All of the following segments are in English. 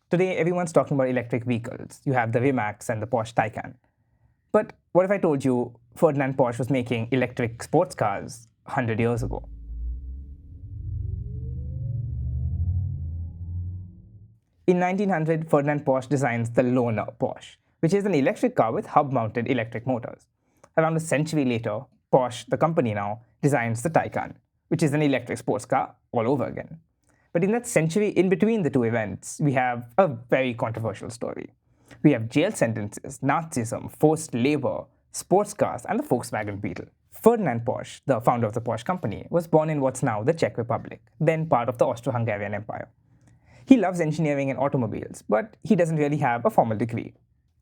Today, everyone's talking about electric vehicles. You have the Rimax and the Porsche Taycan. But what if I told you Ferdinand Porsche was making electric sports cars 100 years ago? In 1900, Ferdinand Porsche designs the Loner Porsche, which is an electric car with hub-mounted electric motors. Around a century later, Porsche, the company now, designs the Taycan, which is an electric sports car all over again. But in that century in between the two events, we have a very controversial story. We have jail sentences, Nazism, forced labor, sports cars, and the Volkswagen Beetle. Ferdinand Porsche, the founder of the Porsche company, was born in what's now the Czech Republic, then part of the Austro-Hungarian Empire. He loves engineering and automobiles, but he doesn't really have a formal degree.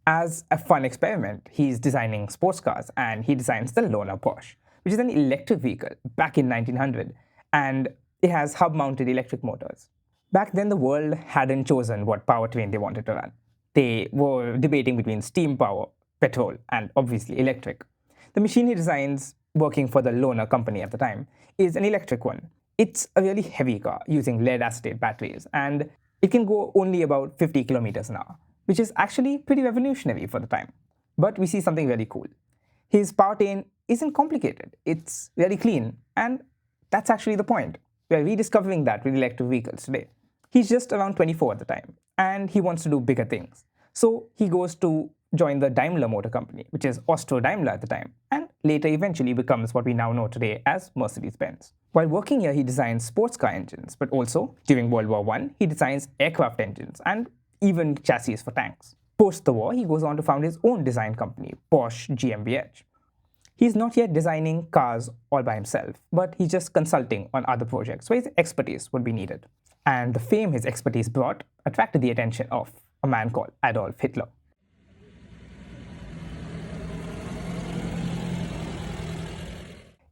As a fun experiment, he's designing sports cars, and he designs the Loner Porsche, which is an electric vehicle back in 1900, and it has hub-mounted electric motors. Back then, the world hadn't chosen what powertrain they wanted to run. They were debating between steam power, petrol, and obviously electric. The machine he designs, working for the Loner company at the time, is an electric one. It's a really heavy car using lead acetate batteries, and it can go only about 50 kilometers an hour, which is actually pretty revolutionary for the time. But we see something really cool. His powertrain isn't complicated, it's very clean, and that's actually the point. We're rediscovering that with electric vehicles today. He's just around 24 at the time, and he wants to do bigger things. So he goes to join the Daimler Motor Company, which is Austro-Daimler at the time, and later eventually becomes what we now know today as Mercedes-Benz. While working here, he designs sports car engines, but also, during World War I, he designs aircraft engines and even chassis for tanks. Post the war, he goes on to found his own design company, Porsche GmbH. He's not yet designing cars all by himself, but he's just consulting on other projects where his expertise would be needed. And the fame his expertise brought attracted the attention of a man called Adolf Hitler.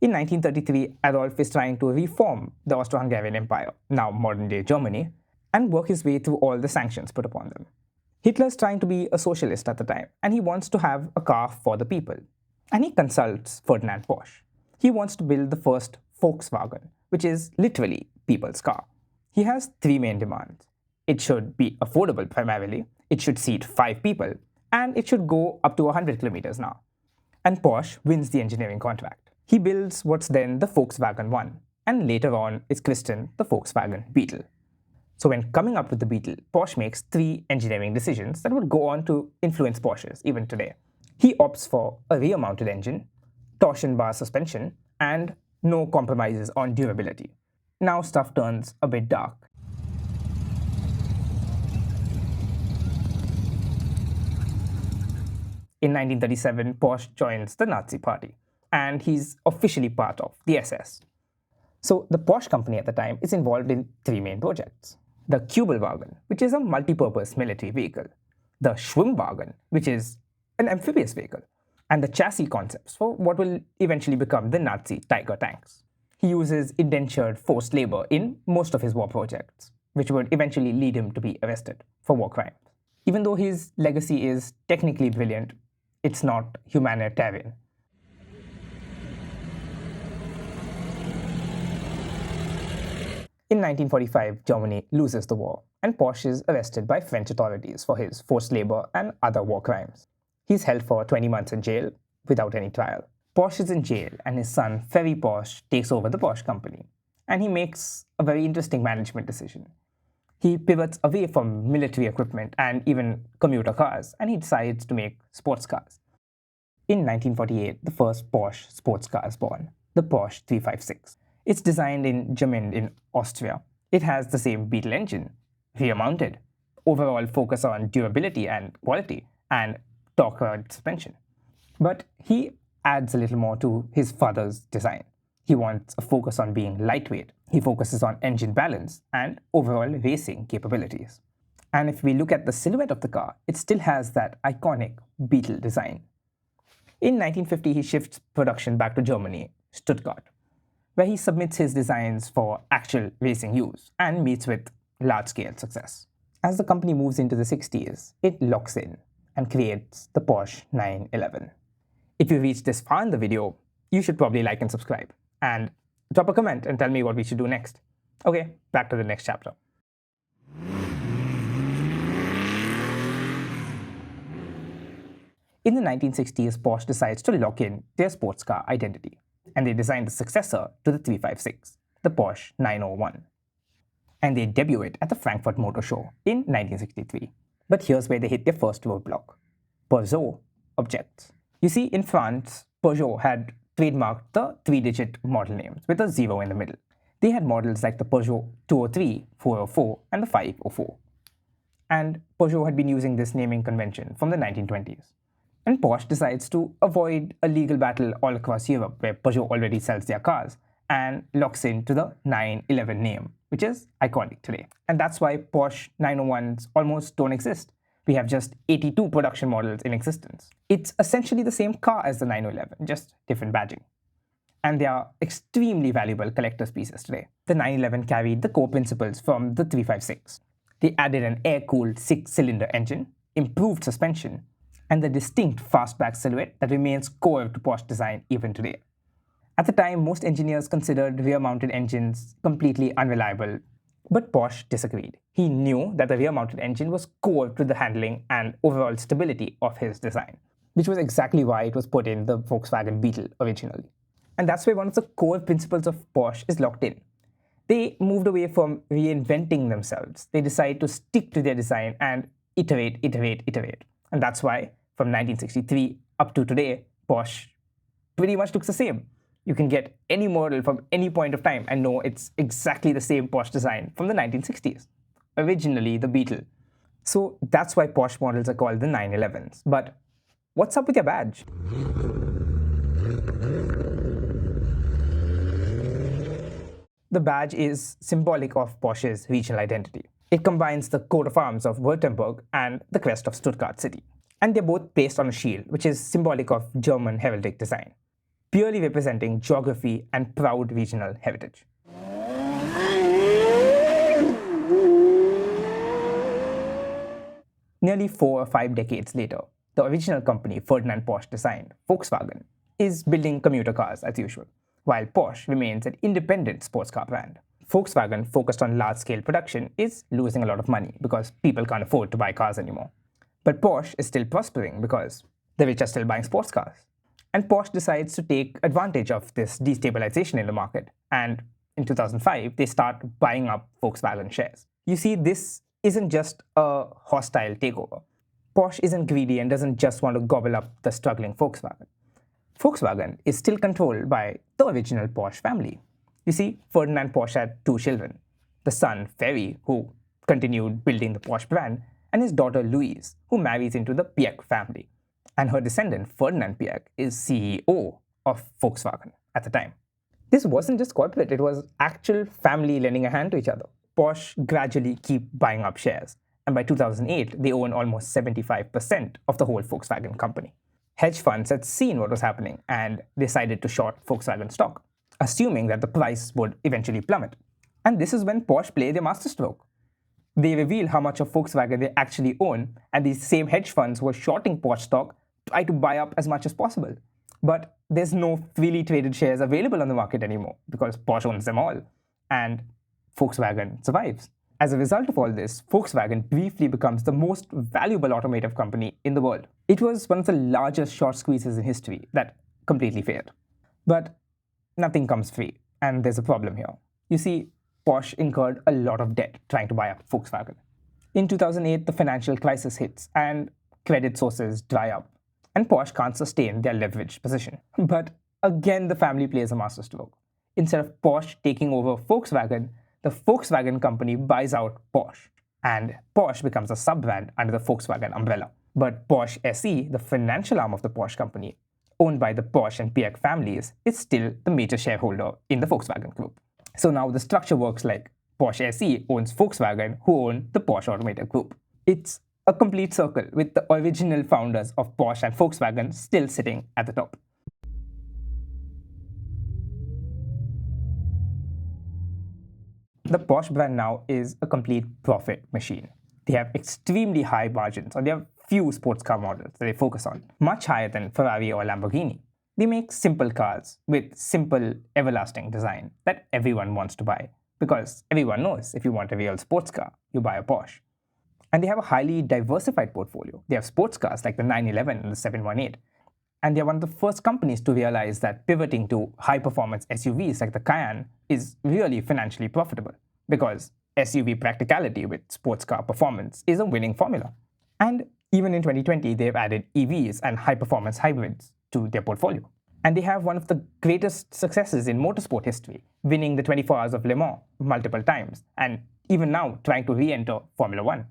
In 1933, Adolf is trying to reform the Austro-Hungarian Empire, now modern-day Germany, and work his way through all the sanctions put upon them. Hitler's trying to be a socialist at the time, and he wants to have a car for the people. And he consults Ferdinand Porsche. He wants to build the first Volkswagen, which is literally people's car. He has three main demands. It should be affordable primarily, it should seat 5 people, and it should go up to 100 kilometers an hour. And Porsche wins the engineering contract. He builds what's then the Volkswagen One, and later on is christened the Volkswagen Beetle. So when coming up with the Beetle, Porsche makes 3 engineering decisions that would go on to influence Porsches even today. He opts for a rear-mounted engine, torsion bar suspension, and no compromises on durability. Now stuff turns a bit dark. In 1937, Porsche joins the Nazi Party, and he's officially part of the SS. So the Porsche company at the time is involved in 3 main projects. The Kübelwagen, which is a multi-purpose military vehicle. The Schwimmwagen, which is an amphibious vehicle. And the chassis concepts for what will eventually become the Nazi Tiger tanks. He uses indentured forced labor in most of his war projects, which would eventually lead him to be arrested for war crimes. Even though his legacy is technically brilliant, it's not humanitarian. In 1945, Germany loses the war, and Porsche is arrested by French authorities for his forced labor and other war crimes. He's held for 20 months in jail without any trial. Porsche is in jail, and his son, Ferry Porsche, takes over the Porsche company. And he makes a very interesting management decision. He pivots away from military equipment and even commuter cars, and he decides to make sports cars. In 1948, the first Porsche sports car is born, the Porsche 356. It's designed in Gmünd in Austria. It has the same Beetle engine, rear-mounted, overall focus on durability and quality, and torque-rod suspension. But he adds a little more to his father's design. He wants a focus on being lightweight. He focuses on engine balance and overall racing capabilities. And if we look at the silhouette of the car, it still has that iconic Beetle design. In 1950, he shifts production back to Germany, Stuttgart, where he submits his designs for actual racing use and meets with large-scale success. As the company moves into the 60s, it locks in and creates the Porsche 911. If you reached this far in the video, you should probably like and subscribe. And drop a comment and tell me what we should do next. Okay, back to the next chapter. In the 1960s, Porsche decides to lock in their sports car identity, and they designed the successor to the 356, the Porsche 901. And they debut it at the Frankfurt Motor Show in 1963. But here's where they hit their first roadblock. Peugeot objects. You see, in France, Peugeot had trademarked the three-digit model names with a 0 in the middle. They had models like the Peugeot 203, 404, and the 504. And Peugeot had been using this naming convention from the 1920s. And Porsche decides to avoid a legal battle all across Europe where Peugeot already sells their cars and locks into the 911 name, which is iconic today. And that's why Porsche 901s almost don't exist. We have just 82 production models in existence. It's essentially the same car as the 911, just different badging. And they are extremely valuable collector's pieces today. The 911 carried the core principles from the 356. They added an air-cooled 6-cylinder engine, improved suspension, and the distinct fastback silhouette that remains core to Porsche design even today. At the time, most engineers considered rear-mounted engines completely unreliable, but Porsche disagreed. He knew that the rear-mounted engine was core to the handling and overall stability of his design, which was exactly why it was put in the Volkswagen Beetle originally. And that's where one of the core principles of Porsche is locked in. They moved away from reinventing themselves. They decided to stick to their design and iterate. And that's why, from 1963 up to today, Porsche pretty much looks the same. You can get any model from any point of time and know it's exactly the same Porsche design from the 1960s. Originally, the Beetle. So that's why Porsche models are called the 911s. But what's up with your badge? The badge is symbolic of Porsche's regional identity. It combines the coat of arms of Württemberg and the crest of Stuttgart City. And they're both based on a shield, which is symbolic of German heraldic design, purely representing geography and proud regional heritage. Nearly 4 or 5 decades later, the original company Ferdinand Porsche designed, Volkswagen, is building commuter cars as usual, while Porsche remains an independent sports car brand. Volkswagen, focused on large-scale production, is losing a lot of money because people can't afford to buy cars anymore. But Porsche is still prospering because the rich are still buying sports cars. And Porsche decides to take advantage of this destabilization in the market. And in 2005, they start buying up Volkswagen shares. You see, this isn't just a hostile takeover. Porsche isn't greedy and doesn't just want to gobble up the struggling Volkswagen. Volkswagen is still controlled by the original Porsche family. You see, Ferdinand Porsche had 2 children. The son, Ferry, who continued building the Porsche brand, and his daughter Louise, who marries into the Piech family. And her descendant, Ferdinand Piech, is CEO of Volkswagen at the time. This wasn't just corporate, it was actual family lending a hand to each other. Porsche gradually keep buying up shares, and by 2008, they own almost 75% of the whole Volkswagen company. Hedge funds had seen what was happening and decided to short Volkswagen stock, assuming that the price would eventually plummet. And this is when Porsche play their masterstroke. They reveal how much of Volkswagen they actually own, and these same hedge funds were shorting Porsche stock, try to buy up as much as possible. But there's no freely traded shares available on the market anymore because Porsche owns them all, and Volkswagen survives. As a result of all this, Volkswagen briefly becomes the most valuable automotive company in the world. It was one of the largest short squeezes in history that completely failed. But nothing comes free, and there's a problem here. You see, Porsche incurred a lot of debt trying to buy up Volkswagen. In 2008, the financial crisis hits and credit sources dry up, and Porsche can't sustain their leveraged position. But again, the family plays a masterstroke. Instead of Porsche taking over Volkswagen, the Volkswagen company buys out Porsche, and Porsche becomes a sub-brand under the Volkswagen umbrella. But Porsche SE, the financial arm of the Porsche company, owned by the Porsche and Piech families, is still the major shareholder in the Volkswagen group. So now the structure works like Porsche SE owns Volkswagen, who own the Porsche Automotive Group. It's a complete circle with the original founders of Porsche and Volkswagen still sitting at the top. The Porsche brand now is a complete profit machine. They have extremely high margins on their few sports car models that they focus on, much higher than Ferrari or Lamborghini. They make simple cars with simple, everlasting design that everyone wants to buy, because everyone knows if you want a real sports car, you buy a Porsche. And they have a highly diversified portfolio. They have sports cars like the 911 and the 718. And they're one of the first companies to realize that pivoting to high-performance SUVs like the Cayenne is really financially profitable, because SUV practicality with sports car performance is a winning formula. And even in 2020, they've added EVs and high-performance hybrids to their portfolio. And they have one of the greatest successes in motorsport history, winning the 24 Hours of Le Mans multiple times, and even now trying to re-enter Formula One.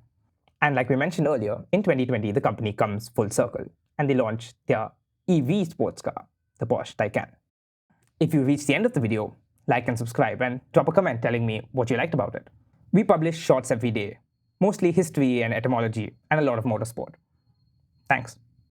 And like we mentioned earlier, in 2020, the company comes full circle, and they launched their EV sports car, the Porsche Taycan. If you reached the end of the video, like and subscribe, and drop a comment telling me what you liked about it. We publish shorts every day, mostly history and etymology, and a lot of motorsport. Thanks.